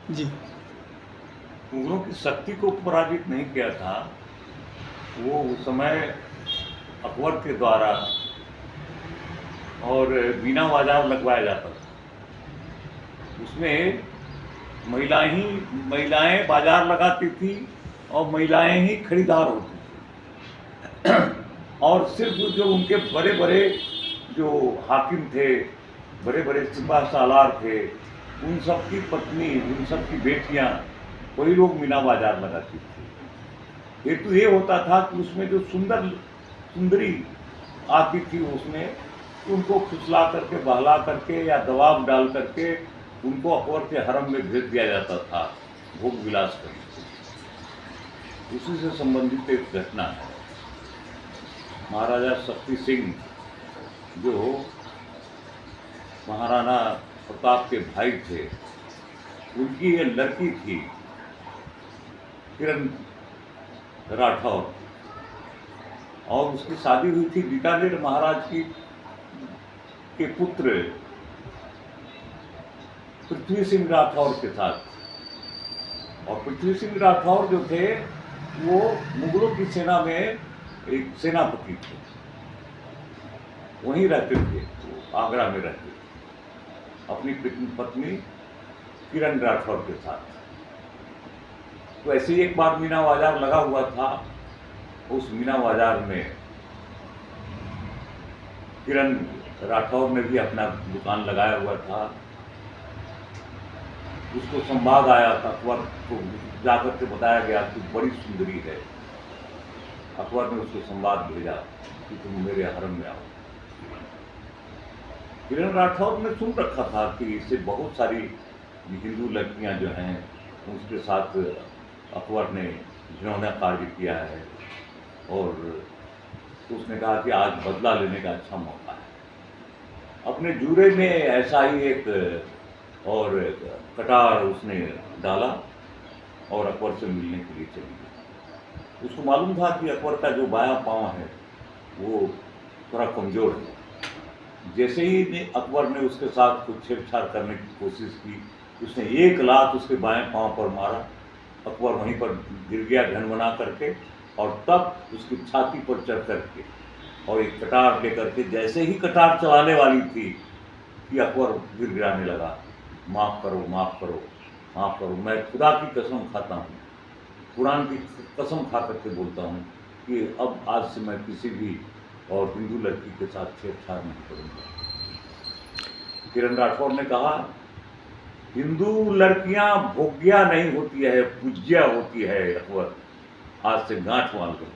जी। मुगलों की शक्ति को पराजित नहीं किया था। वो उस समय अकबर के द्वारा और बिना बाजार लगवाया जाता था। उसमें महिलाएं बाजार लगाती थी और महिलाएं ही खरीदार होती थी। और सिर्फ जो उनके बड़े बड़े जो हाकिम थे, बड़े बड़े सिपा सालार थे, उन सब की पत्नी, उन सब की बेटियां, वही लोग मीना बाजार लगाती थी। हेतु ये होता था कि उसमें जो सुंदरी आती थी, उसमें उनको फुसला करके, बहला करके या दबाव डाल करके उनको अकबर के हरम में भेज दिया जाता था भोग विलास करने। उसी से संबंधित एक घटना है। महाराजा शक्ति सिंह जो महाराणा प्रताप के भाई थे, उनकी ये लड़की थी किरण राठौर, और उसकी शादी हुई थी बीकानेर महाराज के पुत्र पृथ्वी सिंह राठौर के साथ। और पृथ्वी सिंह राठौर जो थे वो मुगलों की सेना में एक सेनापति थे, वहीं रहते थे, वो आगरा में रहते थे अपनी पत्नी किरण राठौर के साथ। तो ऐसे ही एक बार मीना बाजार लगा हुआ था। उस मीना बाजार में किरण राठौर ने भी अपना दुकान लगाया हुआ था। उसको संवाद आया था, अकबर को जाकर के बताया गया कि बड़ी सुंदरी है। अकबर ने उसको संवाद भेजा कि तुम मेरे हरम में आओ। किरण राठौर ने सुन रखा था कि इससे बहुत सारी हिंदू लड़कियां जो हैं उसके साथ अकबर ने घिनौना कार्य किया है, और तो उसने कहा कि आज बदला लेने का अच्छा मौका है। अपने जूरे में ऐसा ही एक और कटार उसने डाला और अकबर से मिलने के लिए चली गई। उसको मालूम था कि अकबर का जो बायां पांव है वो थोड़ा कमजोर है। जैसे ही अकबर ने उसके साथ कुछ छेड़छाड़ करने की कोशिश की, उसने एक लात उसके बाएं पांव पर मारा। अकबर वहीं पर गिर गया घन बना करके, और तब उसकी छाती पर चढ़ करके और एक कटार लेकर के जैसे ही कटार चलाने वाली थी कि अकबर गिर गिराने लगा। माफ़ करो, माफ़ करो, माफ़ करो, मैं खुदा की कसम खाता हूँ, कुरान की कसम खा करके बोलता हूँ कि अब आज से मैं किसी भी और हिंदू लड़की के साथ छेड़छाड़ नहीं करूँगा। किरण राठौर ने कहा, हिंदू लड़कियां भोग्या नहीं होती है, पूज्या होती है अकबर, आज से गांठ बांध लो।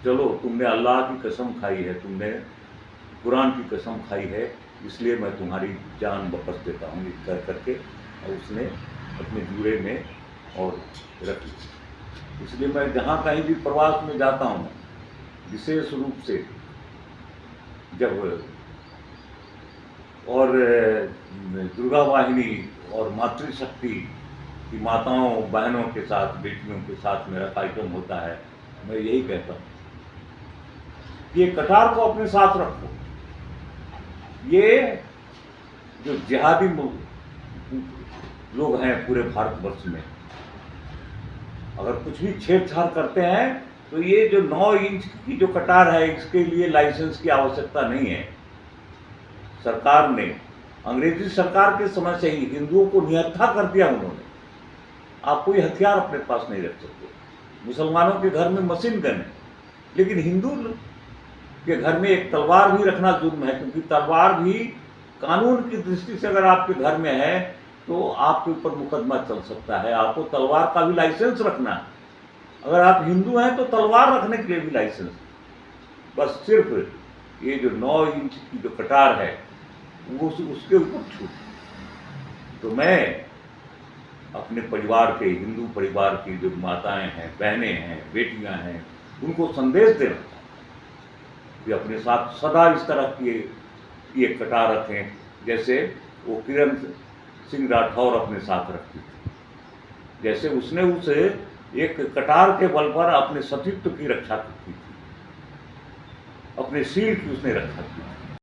चलो, तुमने अल्लाह की कसम खाई है, तुमने कुरान की कसम खाई है, इसलिए मैं तुम्हारी जान वापस देता हूँ, कह करके और उसने अपने जूड़े में और रख ली। इसलिए मैं जहाँ कहीं भी प्रवास में जाता हूँ, विशेष रूप से जब और दुर्गा वाहिनी और मातृशक्ति की माताओं बहनों के साथ, बेटियों के साथ मेरा कार्यक्रम होता है, मैं यही कहता हूँ कि ये कटार को अपने साथ रखो। ये जो जिहादी लोग हैं पूरे भारतवर्ष में, अगर कुछ भी छेड़छाड़ करते हैं तो ये जो 9 इंच की जो कटार है, इसके लिए लाइसेंस की आवश्यकता नहीं है। सरकार ने, अंग्रेजी सरकार के समय से ही हिंदुओं को निहत्था कर दिया उन्होंने। आप कोई हथियार अपने पास नहीं रख सकते। मुसलमानों के घर में मशीन गन है, लेकिन हिंदू के घर में एक तलवार भी रखना जुर्म है, क्योंकि तलवार भी कानून की दृष्टि से अगर आपके घर में है तो आपके ऊपर मुकदमा चल सकता है। आपको तलवार का भी लाइसेंस रखना है। अगर आप हिंदू हैं तो तलवार रखने के लिए भी लाइसेंस। बस सिर्फ ये जो 9 इंच की जो कटार है वो उसके ऊपर छूट। तो मैं अपने परिवार के, हिंदू परिवार की जो माताएं हैं, बहनें हैं, बेटियां हैं, उनको संदेश देना कि अपने साथ सदा इस तरह की एक कटार रखें, जैसे वो किरण सिंह राठौर अपने साथ रखती थी। जैसे उसने उस एक कटार के बल पर अपने सतीत्व की रक्षा की थी, अपने शील की उसने रक्षा की थी।